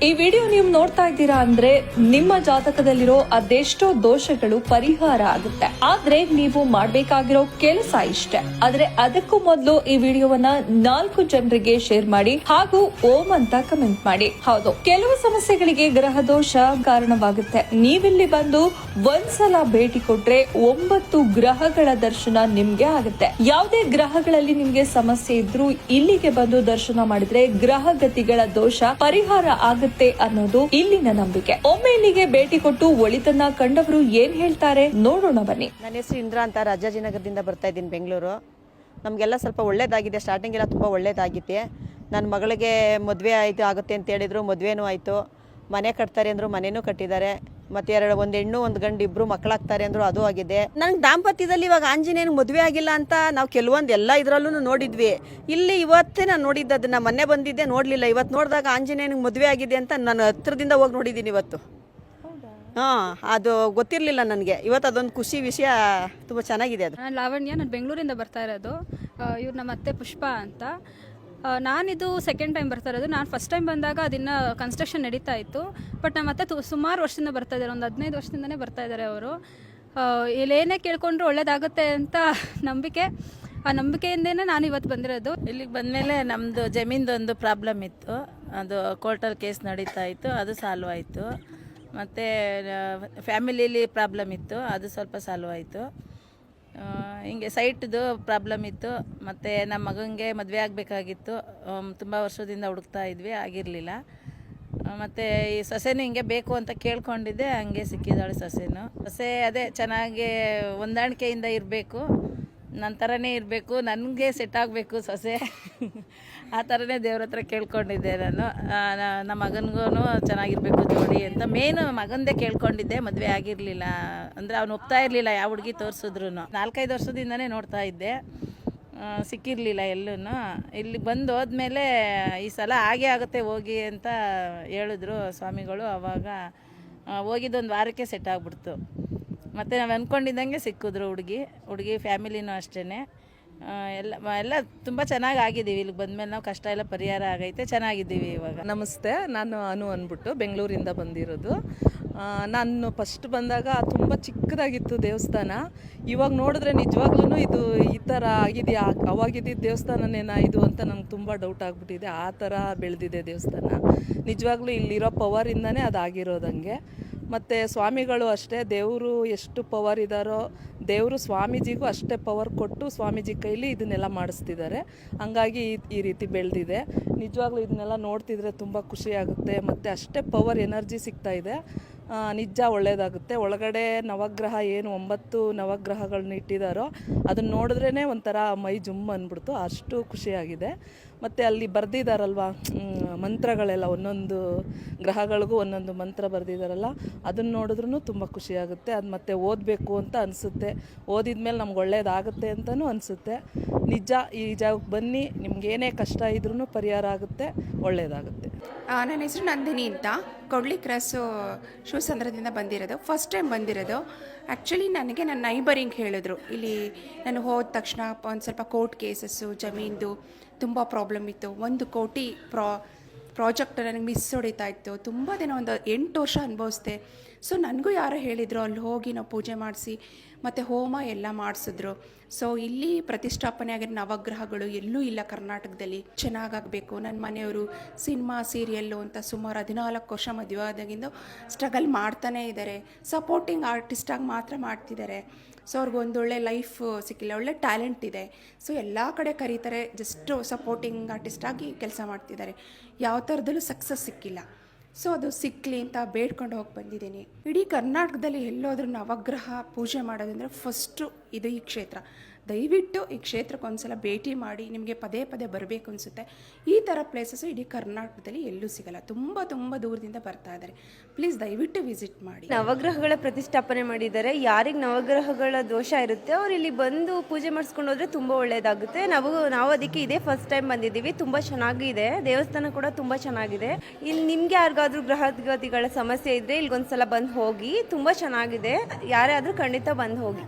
ಈ ವಿಡಿಯೋ ನೀವು ನೋಡ್ತಾ ಇದ್ದೀರಾ ಅಂದ್ರೆ ನಿಮ್ಮ ಜಾತಕದಲ್ಲಿರೋ ಅದೆಷ್ಟೋ ದೋಷಗಳು ಪರಿಹಾರ ಆಗುತ್ತೆ. ಆದ್ರೆ ನೀವು ಮಾಡ್ಬೇಕಾಗಿರೋ ಕೆಲಸ ಇಷ್ಟೇ. ಆದ್ರೆ ಅದಕ್ಕೂ ಮೊದಲು ಈ ವಿಡಿಯೋವನ್ನ 4 ಜನರಿಗೆ ಶೇರ್ ಮಾಡಿ ಹಾಗೂ ಓಂ ಅಂತ ಕಮೆಂಟ್ ಮಾಡಿ. ಹೌದು, ಕೆಲವು ಸಮಸ್ಯೆಗಳಿಗೆ ಗ್ರಹ ದೋಷ ಕಾರಣವಾಗುತ್ತೆ. ನೀವಿಲ್ಲಿ ಬಂದು ಒಂದ್ಸಲ ಭೇಟಿ ಕೊಟ್ರೆ 9 ಗ್ರಹಗಳ ದರ್ಶನ ನಿಮ್ಗೆ ಆಗುತ್ತೆ. ಯಾವುದೇ ಗ್ರಹಗಳಲ್ಲಿ ನಿಮ್ಗೆ ಸಮಸ್ಯೆ ಇದ್ರೂ ಇಲ್ಲಿಗೆ ಬಂದು ದರ್ಶನ ಮಾಡಿದ್ರೆ ಗ್ರಹ ಗತಿಗಳ ದೋಷ ಪರಿಹಾರ ಆಗುತ್ತೆ ಅನ್ನೋದು ಇಲ್ಲಿನ ನಂಬಿಕೆ. ಒಮ್ಮೆ ಇಲ್ಲಿಗೆ ಭೇಟಿ ಕೊಟ್ಟು ಒಳಿತನ್ನ ಕಂಡವರು ಏನ್ ಹೇಳ್ತಾರೆ ನೋಡೋಣ ಬನ್ನಿ. ನನ್ನ ಹೆಸರು ಇಂದ್ರ ಅಂತ, ರಾಜಾಜಿನಗರದಿಂದ ಬರ್ತಾ ಇದ್ದೀನಿ, ಬೆಂಗಳೂರು. ನಮಗೆಲ್ಲ ಸ್ವಲ್ಪ ಒಳ್ಳೇದಾಗಿದೆ, ಸ್ಟಾರ್ಟಿಂಗ್ ಎಲ್ಲ ತುಂಬ ಒಳ್ಳೇದಾಗಿದೆ. ನನ್ನ ಮಗಳಿಗೆ ಮದುವೆ ಆಗುತ್ತೆ ಅಂತ ಹೇಳಿದ್ರು, ಮದುವೆನೂ ಆಯಿತು. ಮನೆ ಕಟ್ತಾರೆ ಅಂದರು, ಮನೆಯೂ ಕಟ್ಟಿದ್ದಾರೆ. ಮತ್ತು ಒಂದು ಹೆಣ್ಣು ಒಂದು ಗಂಡು ಇಬ್ಬರು ಮಕ್ಕಳಾಗ್ತಾರೆ ಅಂದರು, ಅದು ಆಗಿದೆ. ನನಗೆ ದಾಂಪತ್ಯದಲ್ಲಿ ಇವಾಗ ಆಂಜನೇಯನಿಗೆ ಮದುವೆ ಆಗಿಲ್ಲ ಅಂತ ನಾವು ಕೆಲವೊಂದು ಎಲ್ಲ ಇದರಲ್ಲೂ ನೋಡಿದ್ವಿ. ಇಲ್ಲಿ ಇವತ್ತೇ ನಾನು ನೋಡಿದ್ದು, ಅದನ್ನು ಮೊನ್ನೆ ಬಂದಿದ್ದೆ ನೋಡಲಿಲ್ಲ. ಇವತ್ತು ನೋಡಿದಾಗ ಆಂಜನೇಯನಿಗೆ ಮದುವೆ ಆಗಿದೆ ಅಂತ ನಾನು ಹತ್ರದಿಂದ ಹೋಗಿ ನೋಡಿದ್ದೀನಿ ಇವತ್ತು. ಹಾಂ, ಅದು ಗೊತ್ತಿರಲಿಲ್ಲ ನನಗೆ. ಇವತ್ತು ಅದೊಂದು ಖುಷಿ ವಿಷಯ, ತುಂಬ ಚೆನ್ನಾಗಿದೆ. ಅದು ನಾನು ಲಾವಣ್ಯ, ನಾನು ಬೆಂಗಳೂರಿಂದ ಬರ್ತಾ ಇರೋದು. ಇವ್ರು ನಮ್ಮ ಅತ್ತೆ ಪುಷ್ಪ ಅಂತ. ನಾನಿದು ಸೆಕೆಂಡ್ ಟೈಮ್ ಬರ್ತಾ ಇರೋದು. ನಾನು ಫಸ್ಟ್ ಟೈಮ್ ಬಂದಾಗ ಅದನ್ನು ಕನ್ಸ್ಟ್ರಕ್ಷನ್ ನಡೀತಾ ಇತ್ತು. ಬಟ್ ನಮ್ಮ ಅತ್ತೆ ಸುಮಾರು ವರ್ಷದಿಂದ ಬರ್ತಾ ಇದ್ದಾರೆ, ಒಂದು 15 ವರ್ಷದಿಂದನೇ ಬರ್ತಾ ಇದ್ದಾರೆ ಅವರು. ಇಲ್ಲೇನೇ ಕೇಳ್ಕೊಂಡ್ರು ಒಳ್ಳೇದಾಗುತ್ತೆ ಅಂತ ನಂಬಿಕೆ, ಆ ನಂಬಿಕೆಯಿಂದನೇ ನಾನು ಇವತ್ತು ಬಂದಿರೋದು. ಇಲ್ಲಿಗೆ ಬಂದಮೇಲೆ ನಮ್ಮದು ಜಮೀನ್ದೊಂದು ಪ್ರಾಬ್ಲಮ್ ಇತ್ತು, ಅದು ಕೋರ್ಟಲ್ಲಿ ಕೇಸ್ ನಡೀತಾ ಇತ್ತು, ಅದು ಸಾಲ್ವ್ ಆಯಿತು. ಮತ್ತು ಫ್ಯಾಮಿಲಿಯಲ್ಲಿ ಪ್ರಾಬ್ಲಮ್ ಇತ್ತು, ಅದು ಸ್ವಲ್ಪ ಸಾಲ್ವ್ ಆಯಿತು. ಹಿಂಗೆ ಸೈಟ್ದು ಪ್ರಾಬ್ಲಮ್ ಇತ್ತು. ಮತ್ತು ನಮ್ಮ ಮಗನಿಗೆ ಮದುವೆ ಆಗಬೇಕಾಗಿತ್ತು, ತುಂಬ ವರ್ಷದಿಂದ ಹುಡುಕ್ತಾ ಇದ್ವಿ, ಆಗಿರಲಿಲ್ಲ. ಮತ್ತು ಈ ಸೊಸೆನೂ ಹಿಂಗೆ ಬೇಕು ಅಂತ ಕೇಳ್ಕೊಂಡಿದ್ದೆ, ಹಂಗೆ ಸಿಕ್ಕಿದ್ದಾಳೆ ಸೊಸೆನೂ. ಸೊಸೆ ಅದೇ ಚೆನ್ನಾಗಿ ಹೊಂದಾಣಿಕೆಯಿಂದ ಇರಬೇಕು, ನನ್ನ ಥರನೇ ಇರಬೇಕು, ನನಗೆ ಸೆಟ್ ಆಗಬೇಕು ಸೊಸೆ. ಆ ಥರನೇ ದೇವ್ರ ಹತ್ರ ಕೇಳ್ಕೊಂಡಿದ್ದೆ ನಾನು. ನಮ್ಮ ಮಗನಿಗೂ ಚೆನ್ನಾಗಿರಬೇಕು ಜೋಡಿ ಅಂತ ಮೇನು ಮಗಂದೇ ಕೇಳ್ಕೊಂಡಿದ್ದೆ. ಮದುವೆ ಆಗಿರಲಿಲ್ಲ ಅಂದರೆ ಅವ್ನು ಒಪ್ತಾ ಇರಲಿಲ್ಲ, ಯಾವ ಹುಡುಗಿ ತೋರಿಸಿದ್ರು. 4-5 ವರ್ಷದಿಂದನೇ ನೋಡ್ತಾ ಇದ್ದೆ, ಸಿಕ್ಕಿರಲಿಲ್ಲ ಎಲ್ಲೂ. ಇಲ್ಲಿ ಬಂದು ಹೋದ್ಮೇಲೆ ಈ ಸಲ ಹಾಗೇ ಆಗುತ್ತೆ ಹೋಗಿ ಅಂತ ಹೇಳಿದ್ರು ಸ್ವಾಮಿಗಳು. ಆವಾಗ ಹೋಗಿದ್ದೊಂದು ವಾರಕ್ಕೆ ಸೆಟ್ ಆಗಿಬಿಡ್ತು. ಮತ್ತು ನಾವು ಅಂದ್ಕೊಂಡಿದ್ದಂಗೆ ಸಿಕ್ಕಿದ್ರು ಹುಡುಗಿ ಫ್ಯಾಮಿಲಿನೂ ಅಷ್ಟೇ. ಎಲ್ಲ ತುಂಬ ಚೆನ್ನಾಗಿ ಆಗಿದ್ದೀವಿ. ಇಲ್ಲಿಗೆ ಬಂದಮೇಲೆ ನಾವು ಕಷ್ಟ ಎಲ್ಲ ಪರಿಹಾರ ಆಗೈತೆ, ಚೆನ್ನಾಗಿದ್ದೀವಿ ಇವಾಗ. ನಮಸ್ತೆ, ನಾನು ಅನು ಅಂದ್ಬಿಟ್ಟು ಬೆಂಗಳೂರಿಂದ ಬಂದಿರೋದು. ನಾನು ಫಸ್ಟ್ ಬಂದಾಗ ತುಂಬ ಚಿಕ್ಕದಾಗಿತ್ತು ದೇವಸ್ಥಾನ. ಇವಾಗ ನೋಡಿದ್ರೆ ನಿಜವಾಗ್ಲೂ ಇದು ಈ ಥರ ಆಗಿದೆಯಾ, ಅವಾಗಿದ್ದಿದ್ದು ದೇವಸ್ಥಾನನೇನಾ ಇದು ಅಂತ ನಂಗೆ ತುಂಬ ಡೌಟ್ ಆಗಿಬಿಟ್ಟಿದೆ. ಆ ಥರ ಬೆಳೆದಿದೆ ದೇವಸ್ಥಾನ. ನಿಜವಾಗ್ಲೂ ಇಲ್ಲಿರೋ ಪವರಿಂದನೇ ಅದಾಗಿರೋದಂಗೆ. ಮತ್ತು ಸ್ವಾಮಿಗಳು ಅಷ್ಟೇ, ದೇವರು ಎಷ್ಟು ಪವರ್ ಇದ್ದಾರೋ ದೇವರು ಸ್ವಾಮೀಜಿಗೂ ಅಷ್ಟೇ ಪವರ್ ಕೊಟ್ಟು ಸ್ವಾಮೀಜಿ ಕೈಲಿ ಇದನ್ನೆಲ್ಲ ಮಾಡಿಸ್ತಿದ್ದಾರೆ. ಹಂಗಾಗಿ ಈ ರೀತಿ ಬೆಳೆದಿದೆ. ನಿಜವಾಗ್ಲೂ ಇದನ್ನೆಲ್ಲ ನೋಡ್ತಿದ್ರೆ ತುಂಬ ಖುಷಿಯಾಗುತ್ತೆ. ಮತ್ತು ಅಷ್ಟೇ ಪವರ್ ಎನರ್ಜಿ ಸಿಗ್ತಾಯಿದೆ. ನಿಜ ಒಳ್ಳೆಯದಾಗುತ್ತೆ. ಒಳಗಡೆ ನವಗ್ರಹ ಏನು 9 ನವಗ್ರಹಗಳನ್ನ ಇಟ್ಟಿದ್ದಾರೋ ಅದನ್ನು ನೋಡಿದ್ರೇ ಒಂಥರ ಮೈ ಜುಮ್ ಅಂದ್ಬಿಡ್ತು, ಅಷ್ಟು ಖುಷಿಯಾಗಿದೆ. ಮತ್ತು ಅಲ್ಲಿ ಬರೆದಿದ್ದಾರಲ್ವ ಮಂತ್ರಗಳೆಲ್ಲ, ಒಂದೊಂದು ಗ್ರಹಗಳಿಗೂ ಒಂದೊಂದು ಮಂತ್ರ ಬರೆದಿದ್ದಾರಲ್ಲ, ಅದನ್ನು ನೋಡಿದ್ರೂ ತುಂಬ ಖುಷಿಯಾಗುತ್ತೆ. ಅದು ಮತ್ತೆ ಓದಬೇಕು ಅಂತ ಅನಿಸುತ್ತೆ. ಓದಿದ್ಮೇಲೆ ನಮ್ಗೆ ಒಳ್ಳೇದಾಗುತ್ತೆ ಅಂತಲೂ ಅನಿಸುತ್ತೆ. ನಿಜ, ಈ ಜಾಗಕ್ಕೆ ಬನ್ನಿ, ನಿಮ್ಗೇನೇ ಕಷ್ಟ ಇದ್ರೂ ಪರಿಹಾರ ಆಗುತ್ತೆ, ಒಳ್ಳೆಯದಾಗುತ್ತೆ. ನನ್ನ ಹೆಸರು ನಂದಿನಿ ಅಂತ, ಕೊಡ್ಲಿ ಕ್ರಾಸು ಶಿವಸಂದ್ರದಿಂದ ಬಂದಿರೋದು. ಫಸ್ಟ್ ಟೈಮ್ ಬಂದಿರೋದು. ಆ್ಯಕ್ಚುಲಿ ನನಗೆ ನನ್ನ ನೈಬರಿಂಗ್ ಹೇಳಿದ್ರು, ಇಲ್ಲಿ ನಾನು ಹೋದ ತಕ್ಷಣ ಒಂದು ಸ್ವಲ್ಪ ಕೋರ್ಟ್ ಕೇಸಸ್ಸು, ಜಮೀನ್ದು ತುಂಬ ಪ್ರಾಬ್ಲಮ್ ಇತ್ತು. 1 ಕೋಟಿ ಪ್ರಾಜೆಕ್ಟ್ ನನಗೆ ಮಿಸ್ ಹೊಡಿತಾ ಇತ್ತು. ತುಂಬ ದಿನ, ಒಂದು 8 ವರ್ಷ ಅನುಭವಿಸ್ದೆ. ಸೊ ನನಗೂ ಯಾರೋ ಹೇಳಿದರು, ಅಲ್ಲಿ ಹೋಗಿ ನಾವು ಪೂಜೆ ಮಾಡಿಸಿ ಮತ್ತು ಹೋಮ ಎಲ್ಲ ಮಾಡಿಸಿದ್ರು. ಸೊ ಇಲ್ಲಿ ಪ್ರತಿಷ್ಠಾಪನೆ ಆಗಿರೋ ನವಗ್ರಹಗಳು ಎಲ್ಲೂ ಇಲ್ಲ ಕರ್ನಾಟಕದಲ್ಲಿ. ಚೆನ್ನಾಗಾಗಬೇಕು. ನನ್ನ ಮನೆಯವರು ಸಿನಿಮಾ ಸೀರಿಯಲ್ಲು ಅಂತ ಸುಮಾರು 14 ವರ್ಷ ಮದುವೆ ಆದಾಗಿಂದು ಸ್ಟ್ರಗಲ್ ಮಾಡ್ತಾನೇ ಇದ್ದಾರೆ. ಸಪೋರ್ಟಿಂಗ್ ಆರ್ಟಿಸ್ಟಾಗಿ ಮಾತ್ರ ಮಾಡ್ತಿದ್ದಾರೆ. ಸೊ ಅವ್ರಿಗೊಂದೊಳ್ಳೆ ಲೈಫ್ ಸಿಕ್ಕಿಲ್ಲ, ಒಳ್ಳೆ ಟ್ಯಾಲೆಂಟ್ ಇದೆ. ಸೊ ಎಲ್ಲ ಕಡೆ ಕರೀತಾರೆ, ಜಸ್ಟು ಸಪೋರ್ಟಿಂಗ್ ಆರ್ಟಿಸ್ಟಾಗಿ ಕೆಲಸ ಮಾಡ್ತಿದ್ದಾರೆ. ಯಾವ ಥರದಲ್ಲೂ ಸಕ್ಸಸ್ ಸಿಕ್ಕಿಲ್ಲ. ಸೊ ಅದು ಸಿಕ್ಕಲಿ ಅಂತ ಬೇಡ್ಕೊಂಡು ಹೋಗಿ ಬಂದಿದ್ದೀನಿ. ಇಡೀ ಕರ್ನಾಟಕದಲ್ಲಿ ಎಲ್ಲೋದ್ರೂ ನವಗ್ರಹ ಪೂಜೆ ಮಾಡೋದಂದರೆ ಫಸ್ಟು ಇದು ಈ ಕ್ಷೇತ್ರ. ದಯವಿಟ್ಟು ಈ ಕ್ಷೇತ್ರಕ್ಕೆ ಒಂದ್ಸಲ ಭೇಟಿ ಮಾಡಿ, ನಿಮಗೆ ಪದೇ ಪದೇ ಬರಬೇಕು ಅನಿಸುತ್ತೆ. ಈ ಥರ ಪ್ಲೇಸಸ್ಸು ಇಡೀ ಕರ್ನಾಟಕದಲ್ಲಿ ಎಲ್ಲೂ ಸಿಗಲ್ಲ. ತುಂಬ ದೂರದಿಂದ ಬರ್ತಾ ಇದ್ದಾರೆ. ಪ್ಲೀಸ್ ದಯವಿಟ್ಟು ವಿಸಿಟ್ ಮಾಡಿ. ನವಗ್ರಹಗಳ ಪ್ರತಿಷ್ಠಾಪನೆ ಮಾಡಿದ್ದಾರೆ. ಯಾರಿಗೆ ನವಗ್ರಹಗಳ ದೋಷ ಇರುತ್ತೆ ಅವ್ರು ಇಲ್ಲಿ ಬಂದು ಪೂಜೆ ಮಾಡಿಸ್ಕೊಂಡು ಹೋದರೆ ತುಂಬ ಒಳ್ಳೆಯದಾಗುತ್ತೆ. ನಾವು ಅದಕ್ಕೆ ಇದೇ ಫಸ್ಟ್ ಟೈಮ್ ಬಂದಿದ್ದೀವಿ. ತುಂಬ ಚೆನ್ನಾಗಿದೆ, ದೇವಸ್ಥಾನ ಕೂಡ ತುಂಬ ಚೆನ್ನಾಗಿದೆ. ಇಲ್ಲಿ ನಿಮಗೆ ಯಾರಿಗಾದ್ರೂ ಗ್ರಹಗತಿಗಳ ಸಮಸ್ಯೆ ಇದ್ದರೆ ಇಲ್ಲಿಗೊಂದ್ಸಲ ಬಂದು ಹೋಗಿ, ತುಂಬ ಚೆನ್ನಾಗಿದೆ. ಯಾರೇ ಆದರೂ ಖಂಡಿತ ಬಂದು ಹೋಗಿ.